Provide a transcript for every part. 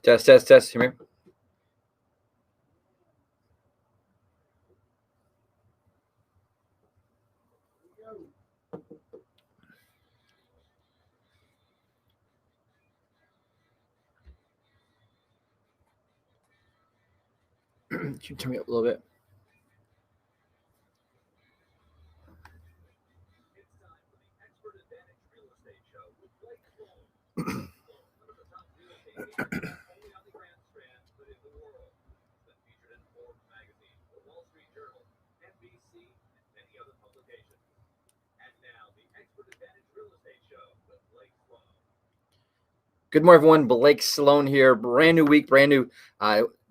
Test, test, test. Hear me? Can you turn me up a little bit? Good morning, everyone. Blake Sloan here. Brand new week, brand new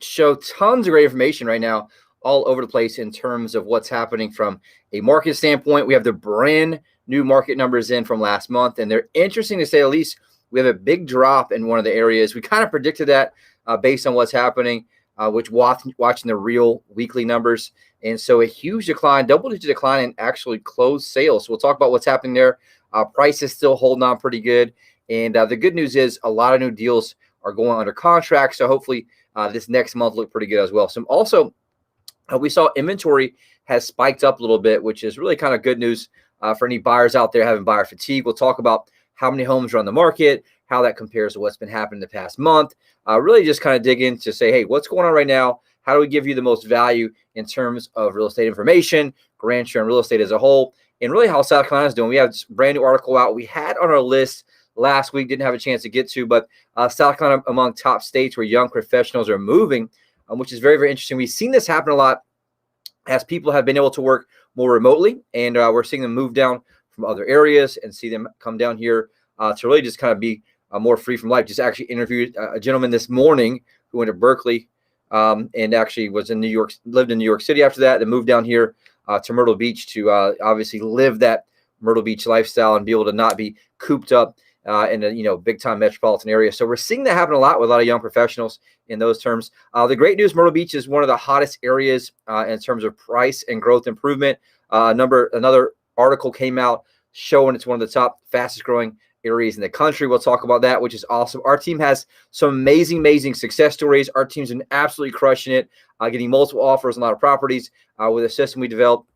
show. Tons of great information right now, all over the place in terms of what's happening from a market standpoint. We have the brand new market numbers in from last month, and they're interesting to say the least. We have a big drop in one of the areas. We kind of predicted that based on what's happening, watching the real weekly numbers. And so a huge decline, double-digit decline in actually closed sales. So we'll talk about what's happening there. Prices still holding on pretty good. And the good news is a lot of new deals are going under contract. So hopefully this next month look pretty good as well. So also, we saw inventory has spiked up a little bit, which is really kind of good news for any buyers out there having buyer fatigue. We'll talk about how many homes are on the market, how that compares to what's been happening the past month. Really just kind of dig in to say, hey, what's going on right now? How do we give you the most value in terms of real estate information, Grand Share and real estate as a whole, and really how South Carolina is doing. We have this brand new article out we had on our list last week, didn't have a chance to get to, but South Carolina among top states where young professionals are moving, which is very, very interesting. We've seen this happen a lot as people have been able to work more remotely, and we're seeing them move down from other areas and see them come down here to really just kind of be more free from life. Just actually interviewed a gentleman this morning who went to Berkeley and actually was in New York, lived in New York City after that, and moved down here to Myrtle Beach to obviously live that Myrtle Beach lifestyle and be able to not be cooped up in a big time metropolitan area. So we're seeing that happen a lot with a lot of young professionals in those terms. The great news, Myrtle Beach is one of the hottest areas in terms of price and growth improvement. Another article came out showing it's one of the top fastest growing areas in the country. We'll talk about that, which is awesome. Our team has some amazing success stories. Our team's been absolutely crushing it, getting multiple offers on a lot of properties with a system we developed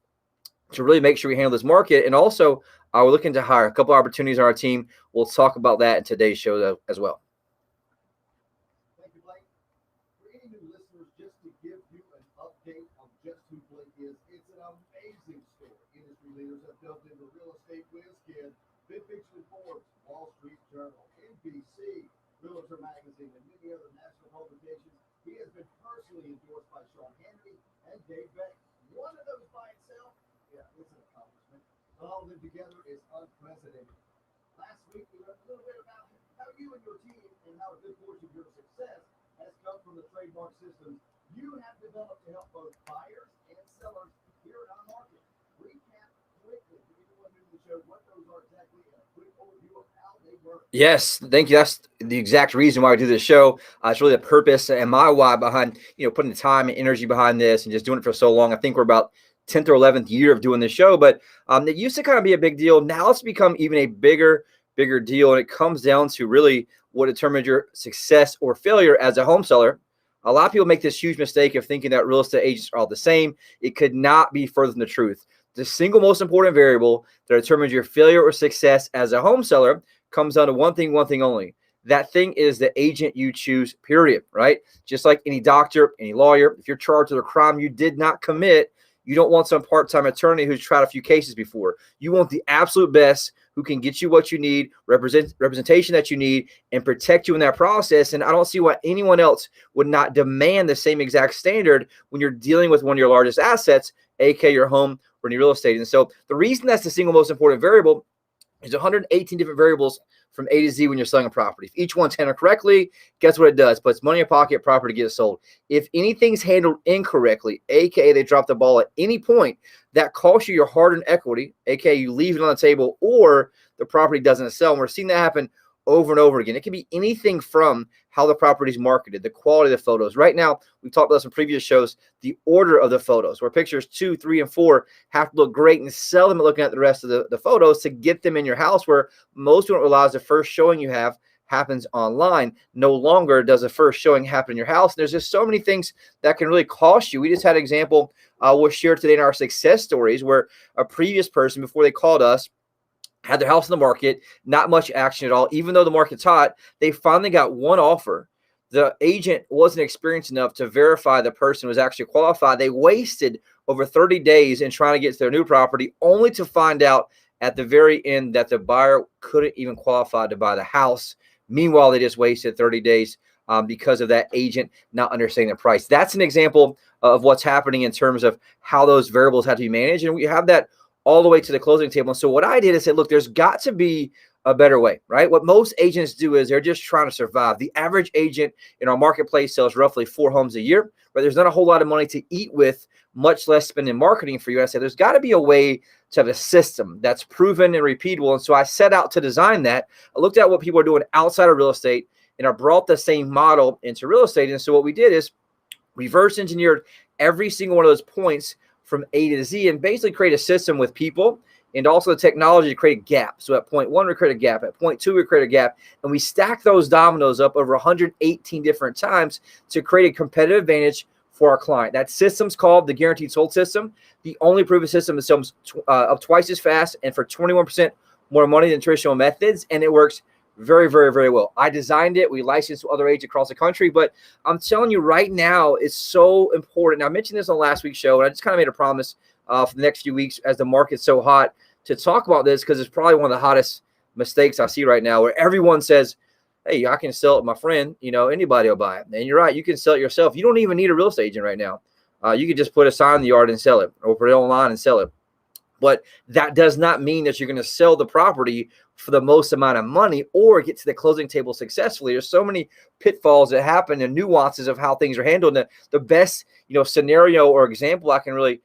to really make sure we handle this market. And also, we're looking to hire a couple opportunities on our team. We'll talk about that in today's show as well. Thank you, Blake. For any new listeners, just to give you an update on just who Blake is, it's an amazing story. Industry leaders have delved into real estate whiz kid, been featured in Forbes, Wall Street Journal, NBC, Realtor Magazine, and many other national publications. He has been personally endorsed by Sean Hannity and Dave Beck. One of those by itself, yeah, it's an accomplishment. All of them together is unprecedented. Last week, we learned a little bit about how you and your team and how a good portion of your success has come from the trademark systems you have developed to help both buyers and sellers here in our market. Recap quickly for anyone new to the show what those are exactly and a quick overview of how they work. Yes, thank you. That's the exact reason why we do this show. It's really the purpose and my why behind putting the time and energy behind this and just doing it for so long. I think we're about 10th or 11th year of doing this show, but it used to kind of be a big deal. Now it's become even a bigger deal, and it comes down to really what determines your success or failure as a home seller. A lot of people make this huge mistake of thinking that real estate agents are all the same. It could not be further from the truth. The single most important variable that determines your failure or success as a home seller comes down to one thing only. That thing is the agent you choose, period, right? Just like any doctor, any lawyer, if you're charged with a crime you did not commit, you don't want some part-time attorney who's tried a few cases before. You want the absolute best who can get you what you need, representation that you need, and protect you in that process. And I don't see why anyone else would not demand the same exact standard when you're dealing with one of your largest assets, aka your home or any real estate. And so the reason that's the single most important variable is 118 different variables from A to Z when you're selling a property. If each one's handled correctly, guess what it does? Puts money in your pocket, property gets sold. If anything's handled incorrectly, aka they drop the ball at any point, that costs you your hard-earned equity, aka you leave it on the table, or the property doesn't sell. And we're seeing that happen over and over again. It can be anything from how the property is marketed, the quality of the photos. Right now, we've talked about this in previous shows, the order of the photos, where pictures 2, 3, and 4 have to look great and seldom looking at the rest of the photos to get them in your house, where most don't realize the first showing you have happens online. No longer does the first showing happen in your house. And there's just so many things that can really cost you. We just had an example we'll share today in our success stories where a previous person, before they called us, had their house in the market, not much action at all. Even though the market's hot, they finally got one offer. The agent wasn't experienced enough to verify the person was actually qualified. They wasted over 30 days in trying to get to their new property, only to find out at the very end that the buyer couldn't even qualify to buy the house. Meanwhile, they just wasted 30 days because of that agent not understanding the price. That's an example of what's happening in terms of how those variables have to be managed. And we have that all the way to the closing table. And so what I did is said, look, there's got to be a better way, right? What most agents do is they're just trying to survive. The average agent in our marketplace sells roughly 4 homes a year, but there's not a whole lot of money to eat with, much less spend in marketing for you. And I said, there's got to be a way to have a system that's proven and repeatable. And so I set out to design that. I looked at what people are doing outside of real estate, and I brought the same model into real estate. And so what we did is reverse engineered every single one of those points from A to Z and basically create a system with people and also the technology to create a gap. So at point 1, we create a gap. At point 2, we create a gap. And we stack those dominoes up over 118 different times to create a competitive advantage for our client. That system's called the Guaranteed Sold System. The only proven system that sells up twice as fast and for 21% more money than traditional methods. And it works very, very, very well. I designed it. We licensed to other agents across the country. But I'm telling you right now, it's so important. Now, I mentioned this on last week's show, and I just kind of made a promise for the next few weeks as the market's so hot to talk about this because it's probably one of the hottest mistakes I see right now where everyone says, hey, I can sell it to my friend. Anybody will buy it. And you're right. You can sell it yourself. You don't even need a real estate agent right now. You can just put a sign in the yard and sell it or put it online and sell it. But that does not mean that you're going to sell the property for the most amount of money or get to the closing table successfully. There's so many pitfalls that happen and nuances of how things are handled. And the best, scenario or example I can really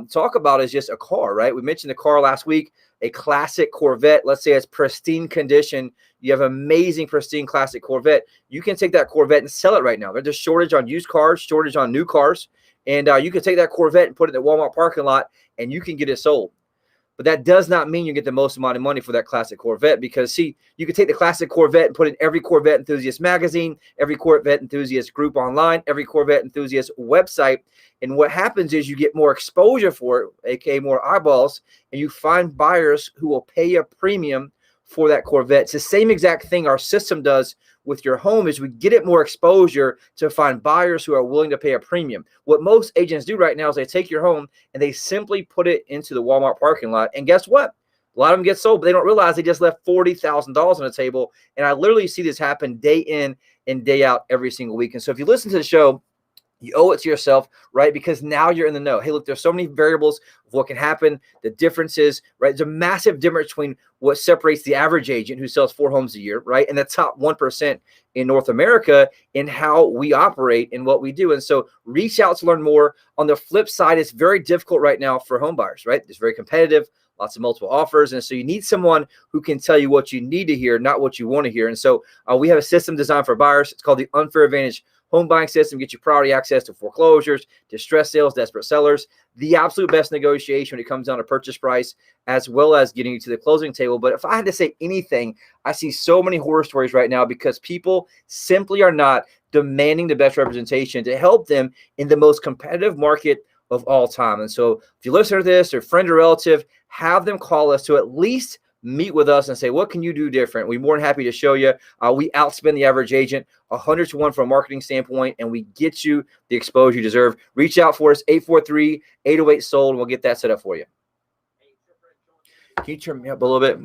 talk about is just a car, right? We mentioned the car last week, a classic Corvette. Let's say it's pristine condition. You have amazing, pristine classic Corvette. You can take that Corvette and sell it right now. There's a shortage on used cars, shortage on new cars. And you can take that Corvette and put it in the Walmart parking lot and you can get it sold. But that does not mean you get the most amount of money for that classic Corvette because, see, you can take the classic Corvette and put it in every Corvette enthusiast magazine, every Corvette enthusiast group online, every Corvette enthusiast website. And what happens is you get more exposure for it, aka more eyeballs, and you find buyers who will pay a premium for that Corvette. It's the same exact thing our system does with your home is we get it more exposure to find buyers who are willing to pay a premium. What most agents do right now is they take your home and they simply put it into the Walmart parking lot. And guess what? A lot of them get sold, but they don't realize they just left $40,000 on the table. And I literally see this happen day in and day out every single week. And so if you listen to the show, you owe it to yourself, right? Because now you're in the know. Hey, look, there's so many variables of what can happen, the differences, right? There's a massive difference between what separates the average agent who sells 4 homes a year, right? And the top 1% in North America in how we operate and what we do. And so reach out to learn more. On the flip side, it's very difficult right now for home buyers, right? It's very competitive, lots of multiple offers. And so you need someone who can tell you what you need to hear, not what you want to hear. And so we have a system designed for buyers. It's called the Unfair Advantage Home Buying System. Get you priority access to foreclosures, distress sales, desperate sellers, the absolute best negotiation when it comes down to purchase price, as well as getting you to the closing table. But if I had to say anything, I see so many horror stories right now because people simply are not demanding the best representation to help them in the most competitive market of all time. And so if you listen to this or friend or relative, have them call us to at least meet with us and say, what can you do different? We're more than happy to show you. We outspend the average agent 100 to 1 from a marketing standpoint, and we get you the exposure you deserve. Reach out for us, 843-808-SOLD, and we'll get that set up for you. Can you turn me up a little bit?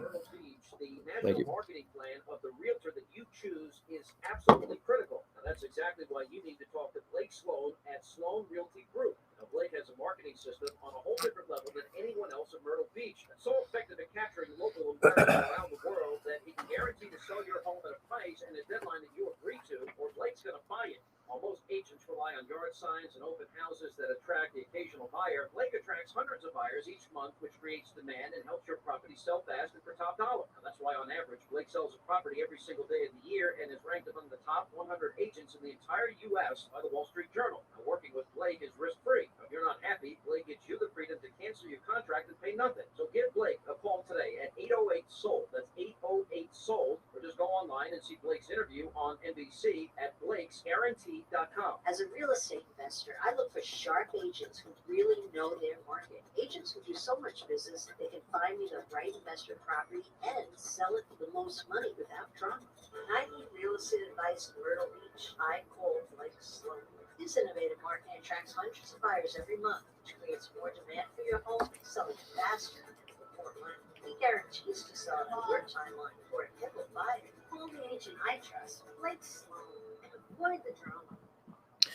Thank you. Marketing plan of the realtor that you choose is absolutely critical. Now, that's exactly why you need to talk to Blake Sloan at Sloan Realty Group. Now, Blake has a marketing system on a whole different level than anyone else in Myrtle Beach. That's so effective at capturing local environments around the world that he can guarantee to sell your home at a price and a deadline that you agree to, or Blake's going to buy it. While most agents rely on yard signs and open houses that attract the occasional buyer, Blake attracts hundreds of buyers each month, which creates demand and helps your property sell fast and for top dollar. Now, that's why, on average, Blake sells a property every single day of the year and is ranked among the top 100 agents in the entire U.S. by the Wall Street Journal. Now, working with Blake is risk-free. If you're not happy, Blake gives you the freedom to cancel your contract and pay nothing. So give Blake a call today at 808-SOLD. That's 808-SOLD. Or just go online and see Blake's interview on NBC at blakesguarantee.com. As a real estate investor, I look for sharp agents who really know their market. Agents who do so much business that they can find me the right investment property and sell it for the most money without drama. When I need real estate advice in Myrtle Beach, I call Blake Sloan. His innovative marketing attracts hundreds of buyers every month, which creates more demand for your home, selling faster for more money. He guarantees to sell it on your timeline for a nickel buyer. Call the agent I trust, Blake Sloan, and avoid the drama.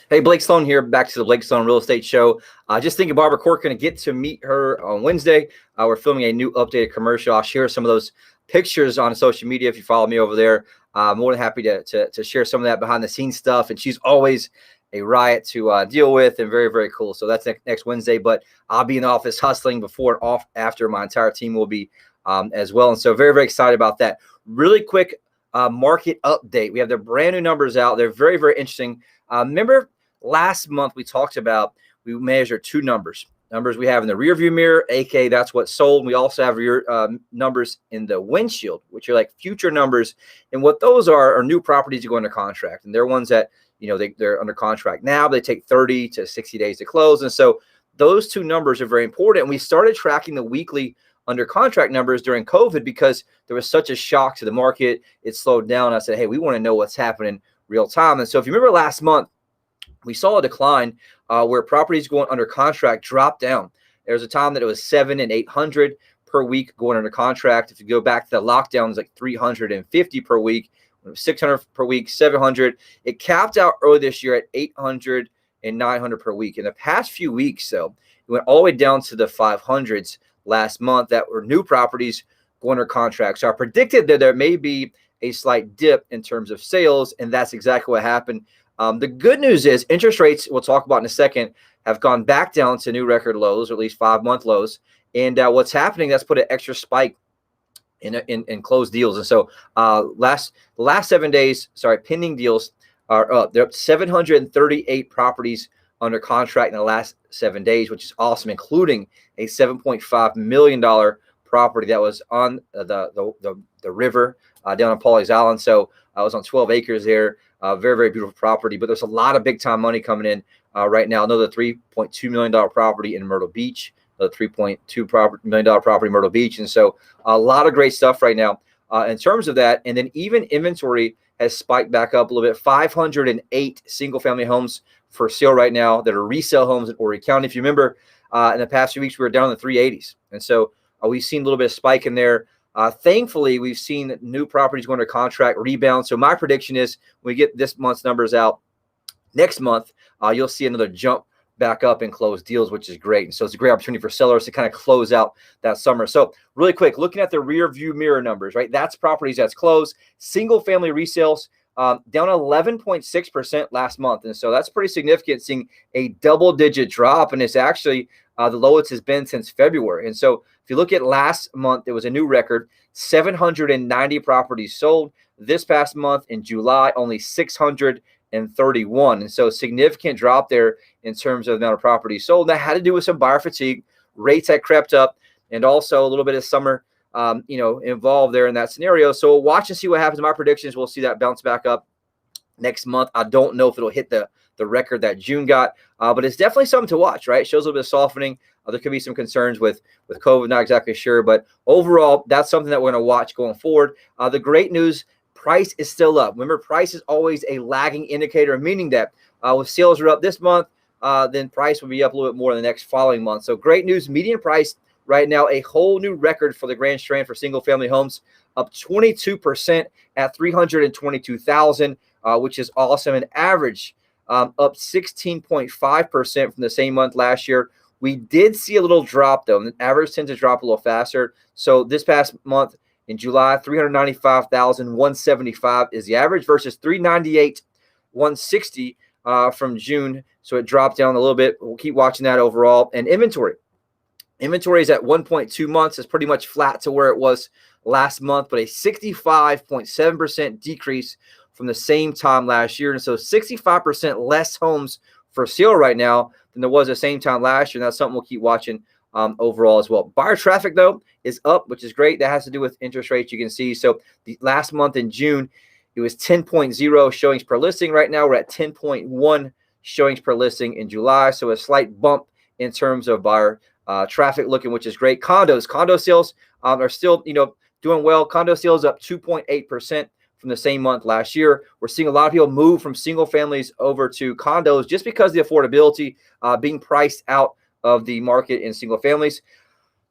Hey, Blake Sloan here, back to the Blake Sloan Real Estate Show. Just thinking Barbara Cork going to get to meet her on Wednesday. We're filming a new updated commercial. I'll share some of those pictures on social media if you follow me over there. More than happy to share some of that behind the scenes stuff. And she's always a riot to deal with and very, very cool. So that's next Wednesday, but I'll be in the office hustling before and after. My entire team will be as well. And so very, very excited about that. Really quick market update. We have the brand new numbers out. They're very, very interesting. Remember last month we talked about, we measured two numbers we have in the rear view mirror, aka that's what's sold. We also have your numbers in the windshield, which are like future numbers. And what those are new properties that go under contract. And they're ones that, you know, they're under contract now. They take 30 to 60 days to close. And so those two numbers are very important. And we started tracking the weekly under contract numbers during COVID because there was such a shock to the market. It slowed down. I said, hey, we want to know what's happening real time. And so if you remember last month, we saw a decline where properties going under contract dropped down. There was a time that it was 700 and 800 per week going under contract. If you go back to the lockdown, it was like 350 per week. It was 600 per week, 700. It capped out early this year at 800 and 900 per week. In the past few weeks, though, it went all the way down to the 500s last month that were new properties going under contract. So I predicted that there may be a slight dip in terms of sales, and that's exactly what happened. The good news is interest rates, we'll talk about in a second, have gone back down to new record lows, or at least 5-month lows. And what's happening, that's put an extra spike in closed deals. And so the last 7 days, pending deals are up. They're up 738 properties under contract in the last 7 days, which is awesome, including a $7.5 million property that was on the river down on Pawleys Island. So I was on 12 acres there. Very, very beautiful property, but there's a lot of big time money coming in right now. Another $3.2 million property in Myrtle Beach, another $3.2 million property in Myrtle Beach. And so a lot of great stuff right now in terms of that. And then even inventory has spiked back up a little bit. 508 single family homes for sale right now that are resale homes in Horry County. If you remember, in the past few weeks, we were down in the 380s. And so we've seen a little bit of spike in there. Thankfully, we've seen new properties go under contract rebound. So my prediction is when we get this month's numbers out next month, you'll see another jump back up and close deals, which is great. And so it's a great opportunity for sellers to kind of close out that summer. So really quick, looking at the rear view mirror numbers, right? That's properties that's closed. Single family resales down 11.6% last month. And so that's pretty significant, seeing a double-digit drop. And it's actually the lowest has been since February. And so if you look at last month, it was a new record, 790 properties sold. This past month in July, only 631. And so significant drop there in terms of the amount of properties sold. That had to do with some buyer fatigue. Rates had crept up, and also a little bit of summer involved there in that scenario. So we'll watch and see what happens. My predictions, we'll see that bounce back up next month. I don't know if it'll hit the record that June got, but it's definitely something to watch, right? It shows a little bit of softening. There could be some concerns with COVID, not exactly sure, but overall, that's something that we're going to watch going forward. The great news, price is still up. Remember, price is always a lagging indicator, meaning that if sales are up this month, then price will be up a little bit more in the next following month. So great news, median price right now, a whole new record for the Grand Strand for single family homes, up 22% at $322,000, which is awesome. An average up 16.5% from the same month last year. We did see a little drop, though. The average tends to drop a little faster. So this past month in July, $395,175 is the average versus $398,160 from June, so it dropped down a little bit. We'll keep watching that overall. And inventory is at 1.2 months. It's pretty much flat to where it was last month, but a 65.7% decrease from the same time last year. And so 65% less homes for sale right now than there was the same time last year. And that's something we'll keep watching overall as well. Buyer traffic, though, is up, which is great. That has to do with interest rates, you can see. So the last month in June, it was 10.0 showings per listing. Right now, we're at 10.1 showings per listing in July. So a slight bump in terms of buyer traffic looking, which is great. Condo sales are still, doing well. Condo sales up 2.8% from the same month last year. We're seeing a lot of people move from single families over to condos just because the affordability being priced out of the market in single families.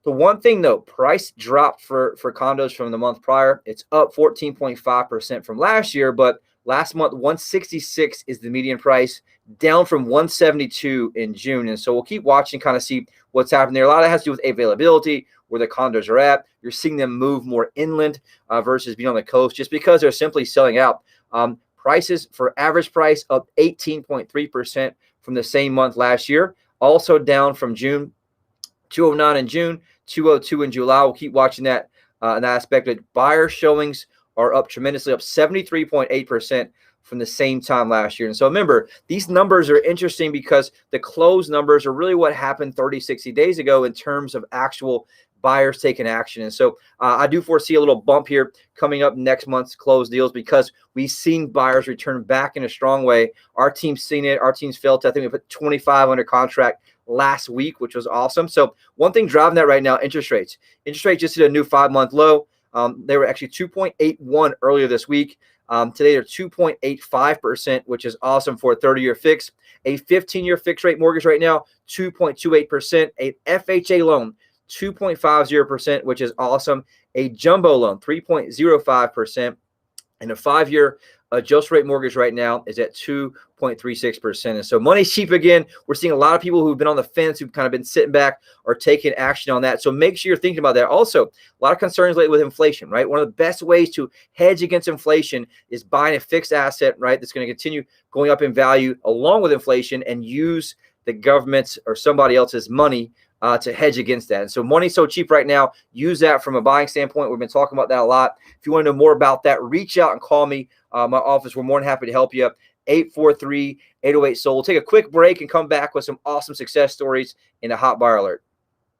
The one thing, though, price dropped for condos from the month prior. It's up 14.5% from last year, but last month, 166 is the median price, down from 172 in June. And so we'll keep watching, kind of see what's happening there. A lot of it has to do with availability, where the condos are at. You're seeing them move more inland versus being on the coast just because they're simply selling out. Prices for average price up 18.3% from the same month last year, also down from June. 209 in June, 202 in July. We'll keep watching that in that aspect. But buyer showings are up tremendously, up 73.8% from the same time last year. And so remember, these numbers are interesting because the close numbers are really what happened 30, 60 days ago in terms of actual buyers taking action. And so I do foresee a little bump here coming up next month's close deals because we've seen buyers return back in a strong way. Our team's seen it. Our team's felt it. I think we put 25 under contract last week, which was awesome. So one thing driving that right now, interest rates. Interest rates just hit a new 5-month low. They were actually 2.81 earlier this week. Today they're 2.85%, which is awesome for a 30-year fix. A 15-year fixed rate mortgage right now, 2.28%. A FHA loan, 2.50%, which is awesome. A jumbo loan, 3.05%. And a 5-year adjust rate mortgage right now is at 2.36%. And so money's cheap again. We're seeing a lot of people who've been on the fence, who've kind of been sitting back or taking action on that. So make sure you're thinking about that. Also, a lot of concerns lately with inflation, right? One of the best ways to hedge against inflation is buying a fixed asset, right? That's going to continue going up in value along with inflation and use the government's or somebody else's money to hedge against that. And so money's so cheap right now. Use that from a buying standpoint. We've been talking about that a lot. If you want to know more about that, reach out and call me. My office, we're more than happy to help you. 843-808-SOLD. We'll take a quick break and come back with some awesome success stories in a hot buyer alert.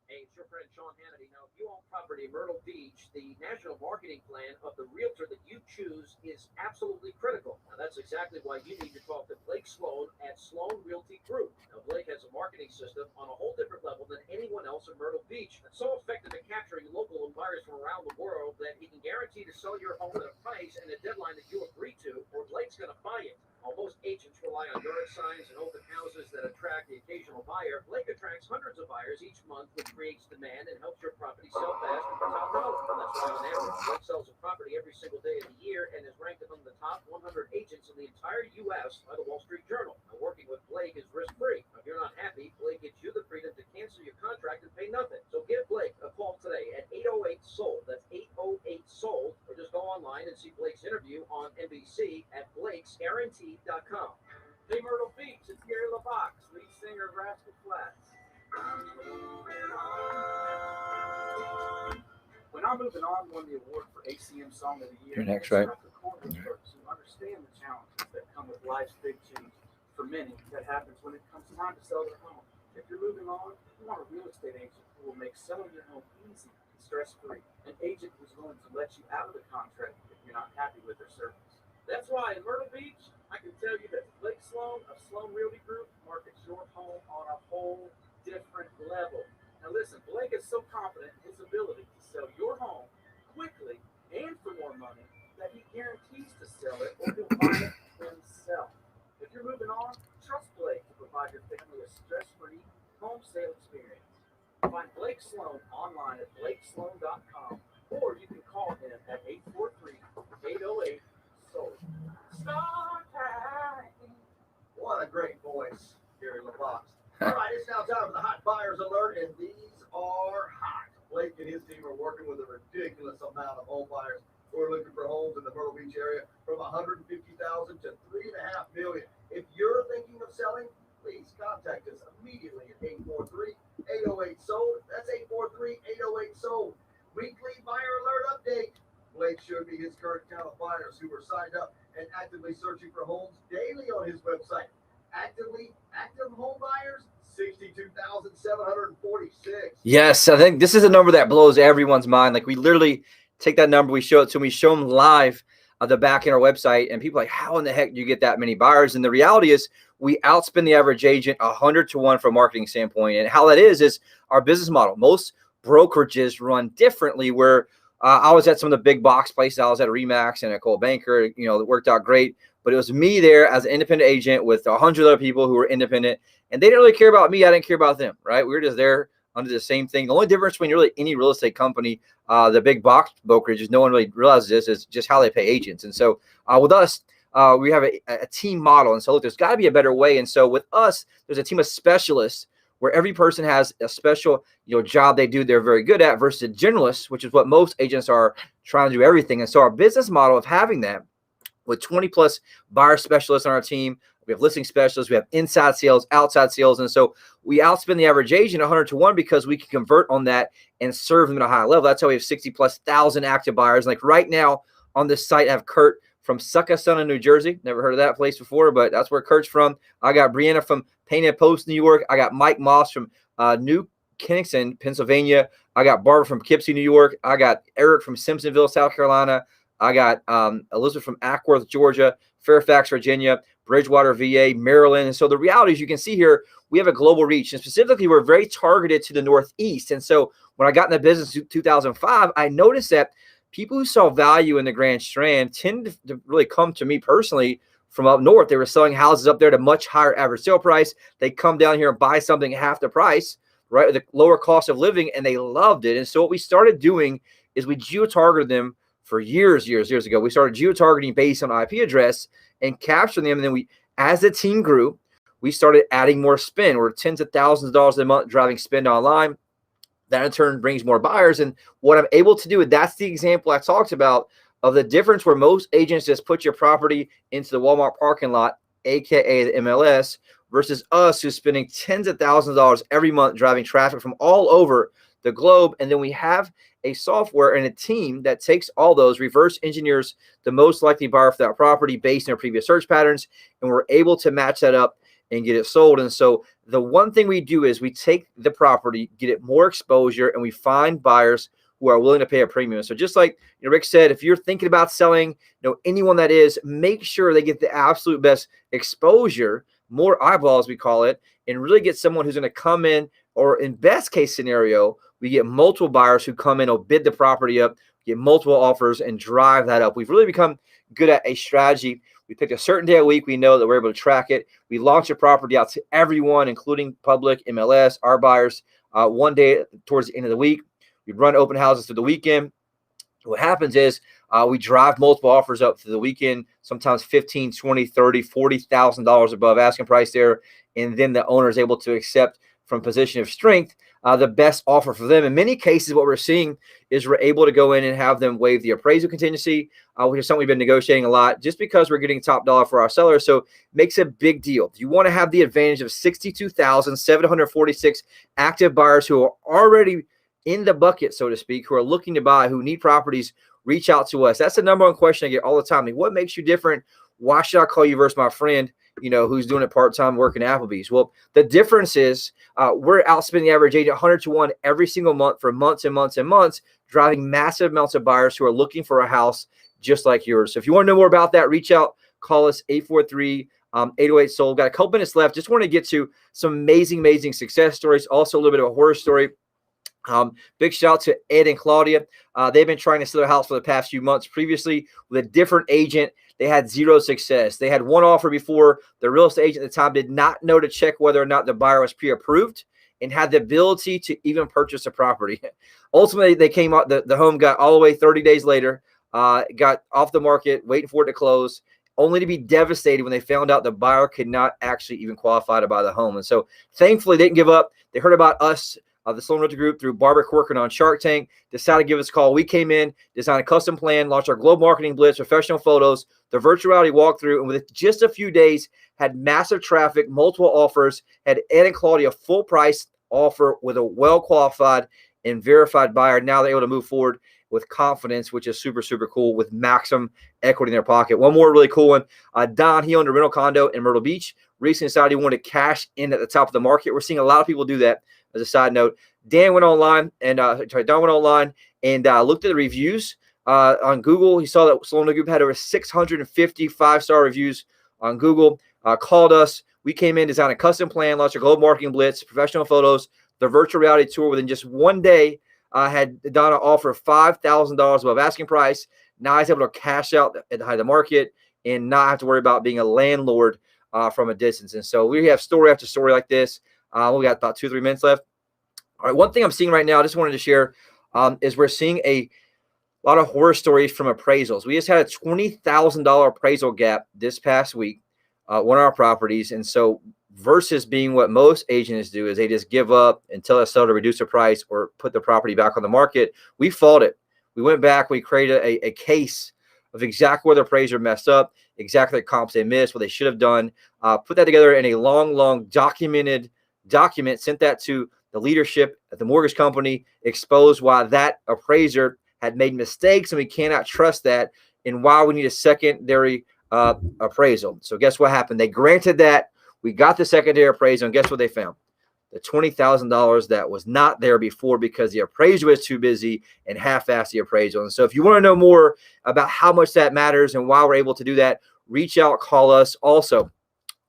Hey, it's your friend Sean Hannity. Now, if you own property in Myrtle Beach, the national marketing plan of the realtor that you choose is absolutely critical. Now, that's exactly why you need to talk to Blake Sloan at Sloan Realty Group. Now, Blake has a marketing system on a whole different level than anyone else in Myrtle Beach. That's so effective at capturing local buyers from around the world that he can guarantee to sell your home at a price and a deadline that you agree to, or Blake's going to buy it. While most agents rely on yard signs and open houses that attract the occasional buyer, Blake attracts hundreds of buyers each month, which creates demand and helps your property sell fast and for top dollar. That's why on average, Blake sells a property every single day of the year and is ranked among the top 100 agents in the entire U.S. by the Wall Street Journal. Now, working with Blake is risk-free. If you're not happy, Blake gives you the freedom to cancel your contract and pay nothing. So give Blake a call today at 808-SOLD. That's 808-SOLD. Or just go online and see Blake's interview on NBC at Blake'sGuarantee.com. Hey, Myrtle Beach, it's Gary LaBox, lead singer of Rascal Flatts. When I'm Moving On won the award for ACM Song of the Year, You're next, right? Experts who understand the challenges that come with life's big changes. For many, that happens when it comes time to sell their home. If you're moving on, you want a real estate agent who will make selling your home easy and stress-free. An agent who's willing to let you out of the contract if you're not happy with their service. That's why in Myrtle Beach, I can tell you that Blake Sloan of Sloan Realty Group markets your home on a whole different level. Now listen, Blake is so confident in his ability to sell your home quickly and for more money that he guarantees to sell it or he'll buy it himself. If you're moving on, trust Blake to provide your family a stress-free home sale experience. Find Blake Sloan online at blakesloan.com or you can call him at 843-808-SOLD. Start time. What a great voice, Gary LaBox. All right, it's now time for the Hot Buyers Alert, and these are hot. Blake and his team are working with a ridiculous amount of home buyers who are looking for homes in the Myrtle Beach area from $150,000 to $3.5 million. If you're thinking of selling, please contact us immediately at 843-808-SOLD. That's 843-808-SOLD. Weekly buyer alert update. Blake showed me his current count of buyers who were signed up and actively searching for homes daily on his website. Active home buyers, 62,746. Yes, I think this is a number that blows everyone's mind. Like, we literally take that number, we show it to them, we show them live on the back in our website, and people are like, how in the heck do you get that many buyers? And the reality is we outspend the average agent 100 to 1 from a marketing standpoint. And how that is our business model. Most brokerages run differently, where I was at some of the big box places. I was at a Remax and a Coldwell Banker, it worked out great. But it was me there as an independent agent with 100 other people who were independent, and they didn't really care about me. I didn't care about them, right? We were just there under the same thing. The only difference between really any real estate company, the big box brokerages, no one really realizes this, is just how they pay agents. And so with us, we have a team model. And so look, there's got to be a better way. And so with us, there's a team of specialists where every person has a special job they do they're very good at, versus generalists, which is what most agents are, trying to do everything. And so our business model of having that, with 20 plus buyer specialists on our team, we have listing specialists, we have inside sales, outside sales. And so we outspend the average agent 100 to 1 because we can convert on that and serve them at a high level. That's how we have 60 plus thousand active buyers. Like right now on this site, I have Kurt from Succothon, New Jersey. Never heard of that place before, but that's where Kurt's from. I got Brianna from Painted Post, New York. I got Mike Moss from New Kennington, Pennsylvania. I got Barbara from Poughkeepsie, New York. I got Eric from Simpsonville, South Carolina. I got Elizabeth from Ackworth, Georgia, Fairfax, Virginia, Bridgewater, VA, Maryland. And so the reality is, you can see here, we have a global reach. And specifically, we're very targeted to the Northeast. And so when I got in the business in 2005, I noticed that people who saw value in the Grand Strand tend to really come to me personally from up north. They were selling houses up there at a much higher average sale price. They come down here and buy something half the price, right, with a lower cost of living, and they loved it. And so what we started doing is we geo-targeted them. For years ago, we started geo-targeting based on IP address and capturing them. And then as the team grew, we started adding more spend. We're tens of thousands of dollars a month driving spend online. That in turn brings more buyers. And what I'm able to do, that's the example I talked about of the difference where most agents just put your property into the Walmart parking lot, AKA the MLS, versus us who's spending tens of thousands of dollars every month driving traffic from all over the globe. And then we have a software and a team that takes all those, reverse engineers the most likely buyer for that property based on their previous search patterns, and we're able to match that up and get it sold. And so the one thing we do is we take the property, get it more exposure, and we find buyers who are willing to pay a premium. So just like Rick said, if you're thinking about selling, anyone that is, make sure they get the absolute best exposure, more eyeballs we call it, and really get someone who's going to come in, or in best case scenario, we get multiple buyers who come in, will bid the property up, get multiple offers, and drive that up. We've really become good at a strategy. We pick a certain day a week. We know that we're able to track it. We launch a property out to everyone, including public, MLS, our buyers, one day towards the end of the week. We run open houses through the weekend. What happens is we drive multiple offers up through the weekend, sometimes $15,000, $20,000, $30,000, $40,000 above asking price there. And then the owner is able to accept from position of strength the best offer for them. In many cases, what we're seeing is we're able to go in and have them waive the appraisal contingency, which is something we've been negotiating a lot, just because we're getting top dollar for our sellers. So it makes a big deal. You want to have the advantage of 62,746 active buyers who are already in the bucket, so to speak, who are looking to buy, who need properties. Reach out to us. That's the number one question I get all the time. I mean, what makes you different? Why should I call you versus my friend, who's doing it part-time working at Applebee's? Well, the difference is we're outspending the average agent 100 to 1 every single month for months and months and months, driving massive amounts of buyers who are looking for a house just like yours. So if you want to know more about that, reach out, call us 843-808-SOLD. Got a couple minutes left. Just want to get to some amazing success stories. Also a little bit of a horror story. Big shout out to Ed and Claudia. They've been trying to sell their house for the past few months. Previously with a different agent, they had zero success. They had one offer before. The real estate agent at the time did not know to check whether or not the buyer was pre-approved and had the ability to even purchase a property. Ultimately, they came out, the home got all the way 30 days later, got off the market, waiting for it to close, only to be devastated when they found out the buyer could not actually even qualify to buy the home. And so thankfully, they didn't give up. They heard about us the Sloan Realty Group through Barbara Corcoran on Shark Tank, decided to give us a call. We came in, designed a custom plan, launched our global marketing blitz, professional photos, the virtual reality walkthrough, and within just a few days had massive traffic, multiple offers, had Ed and Claudia full price offer with a well-qualified and verified buyer. Now they're able to move forward with confidence, which is super, super cool, with maximum equity in their pocket. One more really cool one. Don, he owned a rental condo in Myrtle Beach. Recently decided he wanted to cash in at the top of the market. We're seeing a lot of people do that. As a side note, Don went online and looked at the reviews on Google. He saw that Sloan Group had over 650 five-star reviews on Google. Called us. We came in, designed a custom plan, launched a global marketing blitz, professional photos, the virtual reality tour. Within just one day, had Donna offer $5,000 above asking price. Now he's able to cash out at the height of the market and not have to worry about being a landlord from a distance. And so we have story after story like this. We got about 2-3 minutes left. All right, one thing I'm seeing right now, I just wanted to share, is we're seeing a lot of horror stories from appraisals. We just had a $20,000 appraisal gap this past week, one of our properties. And so versus being what most agents do is they just give up and tell us to reduce the price or put the property back on the market. We fought it. We went back, we created a case of exactly where the appraiser messed up, exactly the comps they missed, what they should have done, put that together in a long documented document, sent that to the leadership at the mortgage company, exposed why that appraiser had made mistakes and we cannot trust that, and why we need a secondary appraisal. So guess what happened? They granted that. We got the secondary appraisal, and guess what they found? The $20,000 that was not there before because the appraiser was too busy and half-assed the appraisal. And so if you want to know more about how much that matters and why we're able to do that, reach out, call us. Also,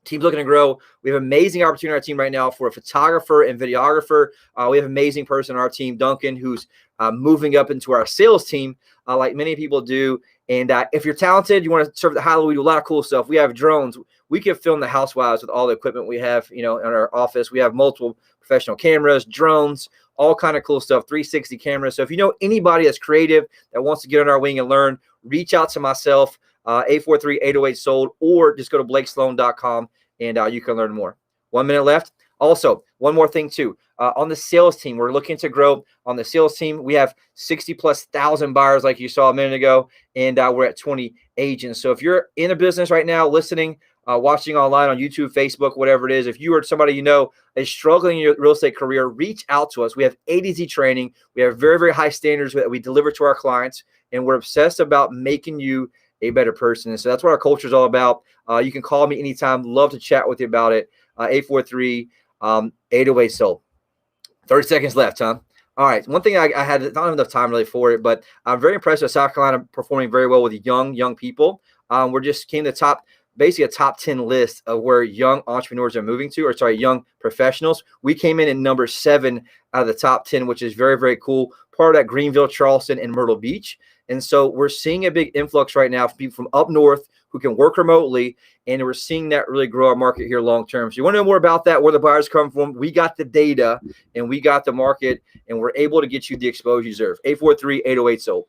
team's looking to grow. We have amazing opportunity on our team right now for a photographer and videographer. We have an amazing person on our team, Duncan, who's moving up into our sales team like many people do. And if you're talented, you want to serve the high level, we do a lot of cool stuff. We have drones. We can film the housewives with all the equipment we have, in our office. We have multiple professional cameras, drones, all kind of cool stuff, 360 cameras. So if you know anybody that's creative that wants to get on our wing and learn, reach out to myself, 843-808-SOLD, or just go to blakesloan.com and you can learn more. 1 minute left. Also, one more thing too, on the sales team, we're looking to grow on the sales team. We have 60,000+ buyers like you saw a minute ago, and we're at 20 agents. So if you're in a business right now, listening, watching online on YouTube, Facebook, whatever it is, if you or somebody is struggling in your real estate career, reach out to us. We have A to Z training. We have very, very high standards that we deliver to our clients, and we're obsessed about making you a better person. And so that's what our culture is all about. You can call me anytime. Love to chat with you about it. 843-808-SOLD. 30 seconds left, huh? All right. One thing I had not enough time really for it, but I'm very impressed with South Carolina performing very well with young people. We're just came to basically a top 10 list of where young entrepreneurs are moving to, young professionals. We came in at number 7 out of the top 10, which is very, very cool. Part of that Greenville, Charleston, and Myrtle Beach. And so we're seeing a big influx right now of people from up north who can work remotely, and we're seeing that really grow our market here long term. So you want to know more about that, where the buyers come from, we got the data and we got the market, and we're able to get you the exposure you deserve. 843-808-SOLD.